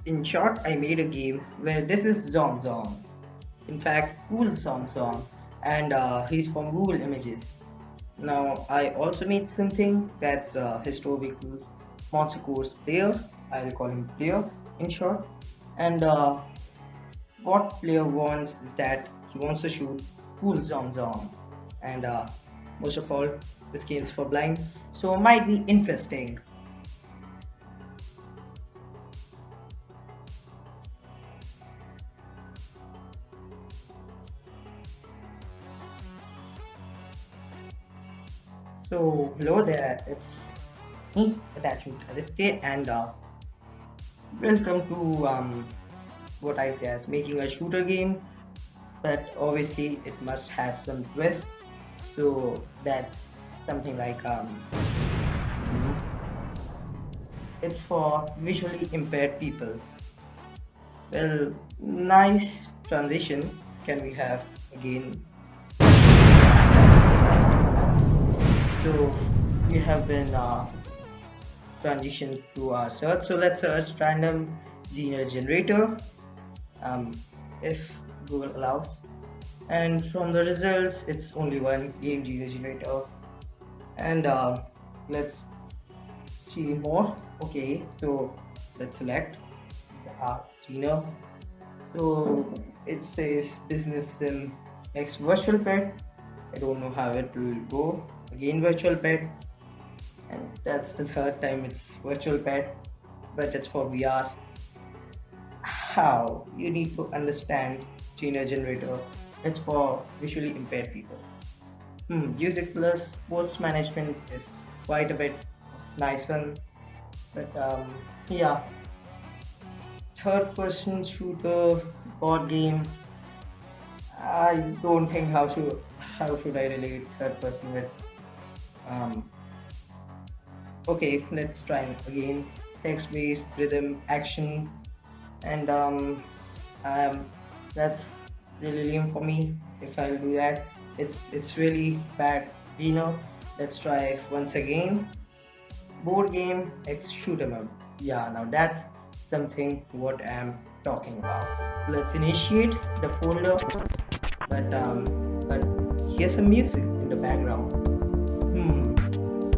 In short, I made a game where this is Zom Zom. In fact, cool Zom Zom, and he's from Google Images. Now, I also made something that's HistorVical's Monster Course player. I'll call him player in short. And what player wants is that he wants to shoot cool Zom Zom. And most of all, this game is for blind, so might be interesting. So hello there, it's me, Attachment Aditya, and welcome to what I say as making a shooter game. But obviously, it must have some twist. So that's something like it's for visually impaired people. Well, nice transition. Can we have again? Yeah, that's right. So we have been transitioned to our search. So let's search random genre generator, um, if Google allows. And from the results, it's only one game genre generator. And let's see more. Okay, so let's select our genre. So it says business sim X virtual pet. I don't know how it will go. Again, virtual pet, and that's the third time it's virtual pet, but it's for VR. How you need to understand genre generator. It's for visually impaired people. Music plus sports management is quite a bit nice one, but yeah, third person shooter board game. I don't think how should I relate third person with um. Okay, let's try again. Text based rhythm action, and um that's really lame for me if I'll do that. It's really bad. Let's try once again. Board game X shoot 'em up. Yeah, now that's something what I'm talking about. Let's initiate the folder, but here's some music in the background. Hmm,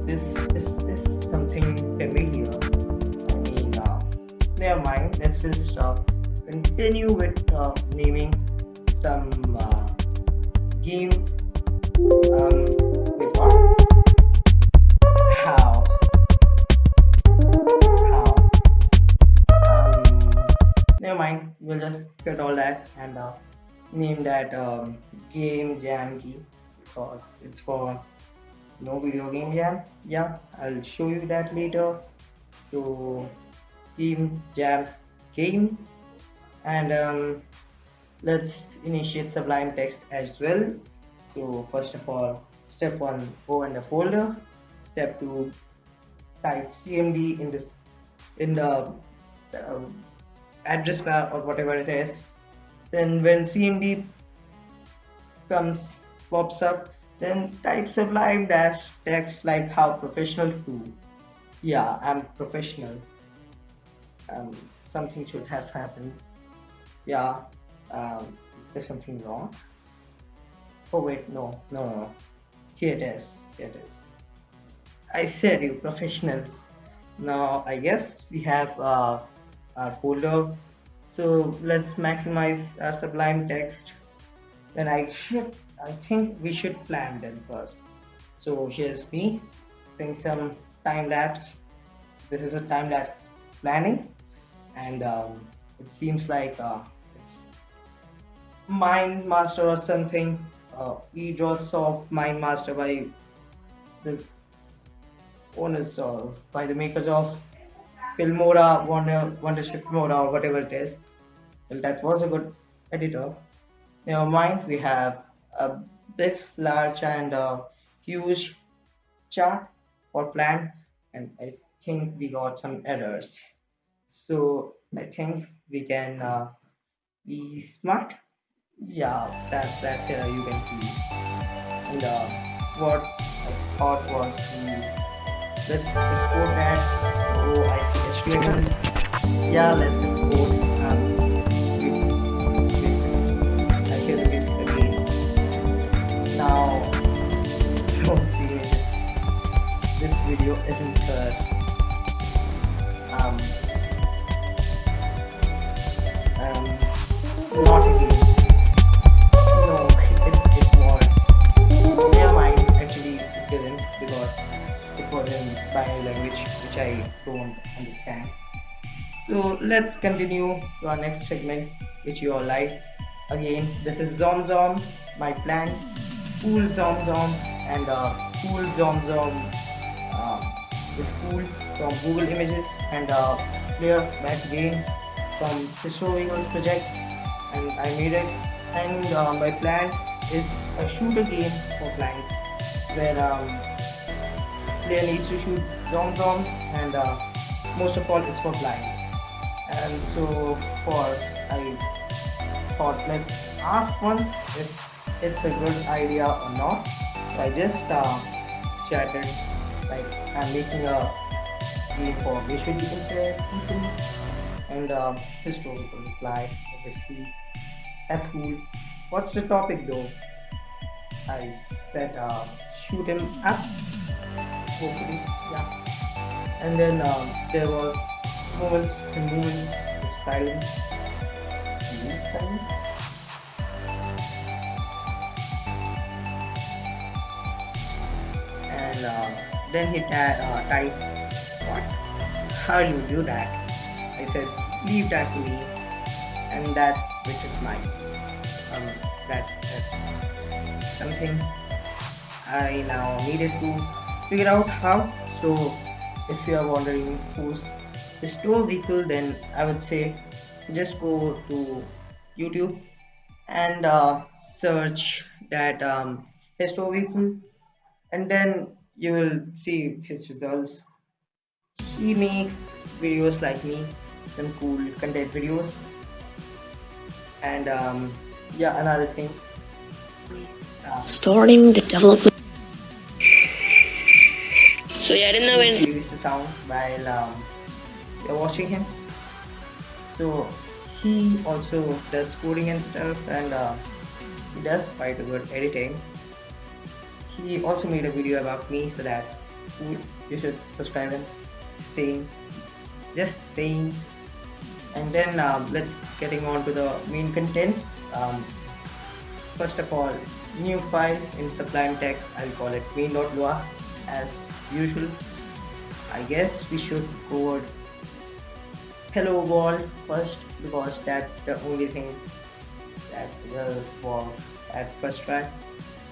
this is something familiar. I mean, never mind. Let's just continue with naming some game. Wait, what? How? How? Never mind. We'll just cut all that and name that game jam key because it's for no video game jam. Yeah, I'll show you that later. So game jam game, and let's initiate Sublime text as well. So first of all, step one, go in the folder. Step two, type cmd in this in the um, address bar or whatever it is. Then when cmd comes pops up, then type Sublime dash text like how professional to. Yeah, I'm professional. Something should have happened. Yeah. Is there something wrong? Oh wait, no. Here it is. Here it is. I said you professionals. Now I guess we have our folder. So let's maximize our Sublime text. Then I think we should plan them first. So here's me doing some time lapse. This is a time lapse planning, and it seems like it's Mind Master or something. E-Draws of Mind Master by the owners of by the makers of Filmora, Wondership Filmora, or whatever it is. Well, that was a good editor. Never mind, we have a big, large, and huge chart or plan, and I think we got some errors. So I think we can be smart. Yeah, that's it. You can see. And what I thought was let's export that. Oh, I see HTML. Yeah, let's export video isn't because um, um, not a game. No, it won't. Nevermind, actually, it didn't because it was in binary language which I don't understand. So let's continue to our next segment, which you all like. Again, this is Zom Zom, my plan. Cool Zom Zom and Cool Zom Zom um, is cool from Google Images and Clear back again from HistorVical's project, and I made it. And my plan is a shooter game for clients where player needs to shoot Zom Zom, and most of all, it's for clients. And so for I thought let's ask once if it's a good idea or not. So I just chatted like I'm making a game for visually impaired people, and historical reply obviously that's cool. What's the topic though? I said shoot him up hopefully, yeah. And then there was moments and moments of silence. Silence. And then he typed, "What? How do you do that?" I said, "Leave that to me, and that which is mine." Um, that's something I now needed to figure out how. So, if you are wondering who's HistorVical, then I would say just go to YouTube and search that HistorVical, and then you will see his results. He makes videos like me, some cool content videos, and yeah, another thing. He, Starting the development. So yeah, I didn't know he when. saves the sound while you're watching him. So he also does coding and stuff, and he does quite a good editing. He also made a video about me, so that's cool. You should subscribe him. Saying, just saying. And then let's getting on to the main content. Um, First of all, new file in Sublime text. I'll call it main.lua as usual. I guess we should code hello world first because that's the only thing that will work at first try.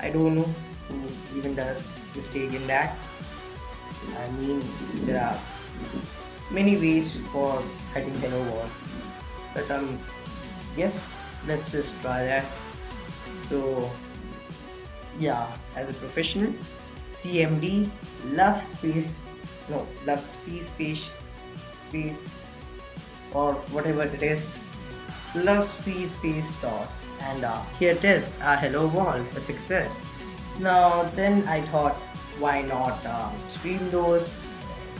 I don't know who even does mistake in that. I mean, there are many ways for hiding hello world, but yes, let's just try that. So yeah, as a professional, CMD, love space, no, love C space or whatever it is, love C space dot, and here it is, hello world, a success. Now then I thought, why not stream those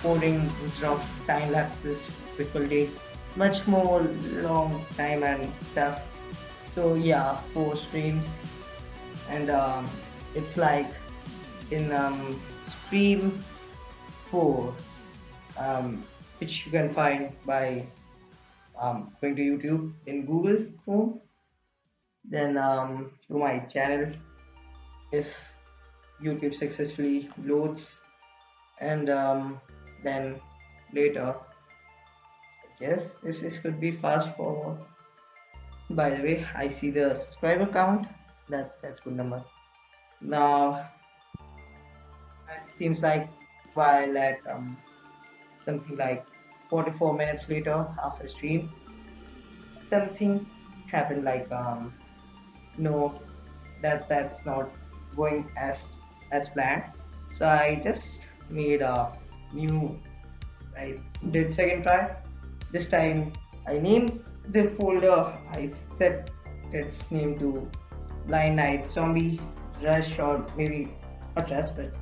coding instead of time lapses, which will take much more long time and stuff. So yeah, 4 streams, and it's like in stream 4, which you can find by going to YouTube in Google Chrome, then to my channel if YouTube successfully loads, and then later, I guess if this could be fast forward. By the way, I see the subscriber count. That's good number. Now it seems like while at something like 44 minutes later after stream, something happened like no, that's not going as planned. So I just made a new. I did second try. This time I named the folder. I set its name to Blind Night Zombie Rush, or maybe not Rush but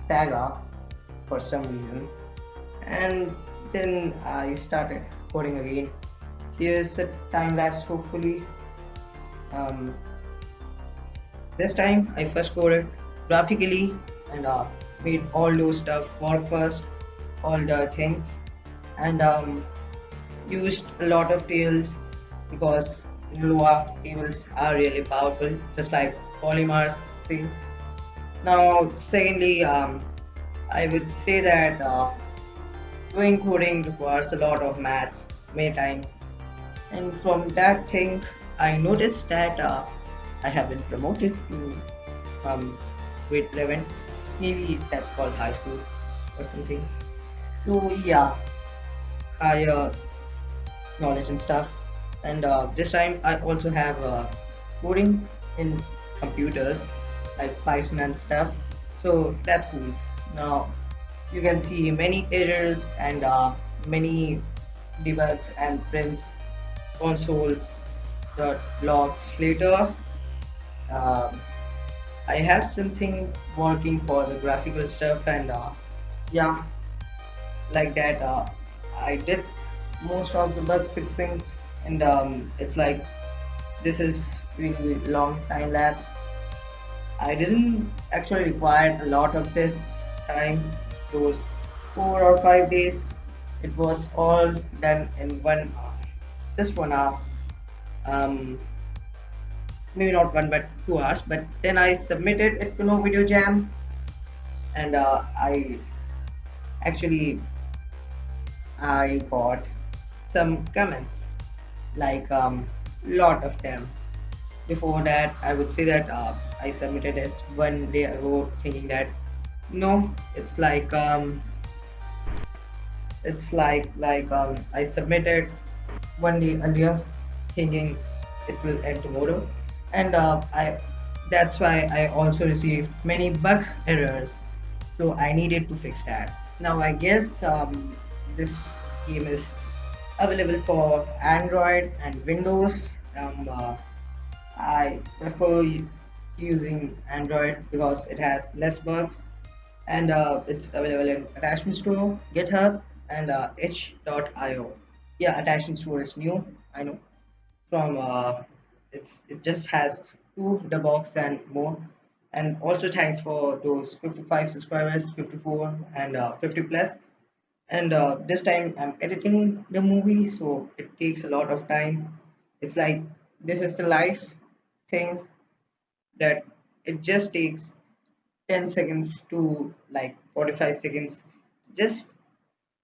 Saga for some reason. And then I started coding again. Here's a time lapse hopefully. Um, this time I first coded graphically and made all those stuff work first, all the things, and used a lot of tails because Lua tables are really powerful, just like polymers. See. Now, secondly, I would say that doing coding requires a lot of maths many times, and from that thing, I noticed that I have been promoted to grade 11. Maybe that's called high school or something. So yeah, higher knowledge and stuff. And this time I also have coding in computers like Python and stuff. So that's cool. Now you can see many errors and many debugs and prints consoles dot logs later. Um, I have something working for the graphical stuff, and yeah, like that. I did most of the bug fixing, and it's like this is really long time lapse. I didn't actually require a lot of this time, those 4 or 5 days. It was all done in 1 hour, just 1 hour. Um, Maybe not one, but 2 hours. But then I submitted it to No Video Jam, and actually I got some comments, like lot of them. Before that, I would say that I submitted as 1 day ago, thinking that no, it's like I submitted 1 day earlier, thinking it will end tomorrow, and I that's why I also received many bug errors. So I needed to fix that. Now I guess this game is available for Android and Windows. I prefer using Android because it has less bugs, and it's available in Attachment Store, GitHub, and H.io. Yeah, Attachment Store is new, I know. From it just has two the box and more. And also thanks for those 55 subscribers, 54 and 50 plus. And this time I'm editing the movie, so it takes a lot of time. It's like this is the life thing that it just takes 10 seconds to like 45 seconds, just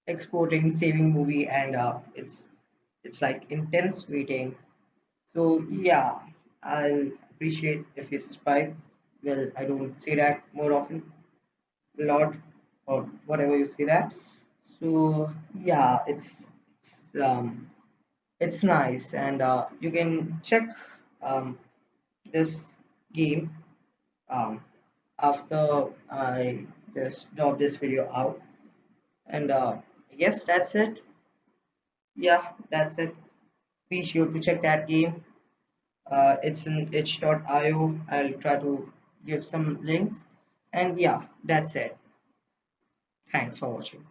exporting, saving movie, and it's like intense waiting. So yeah, I'll appreciate if you subscribe. Well, I don't say that more often, a lot, or whatever you say that. So yeah, it's nice, and you can check um, this game um, after I just drop this video out. And yes, that's it. Yeah, that's it. Be sure to check that game. It's in h.io. I'll try to give some links. And yeah, that's it. Thanks for watching.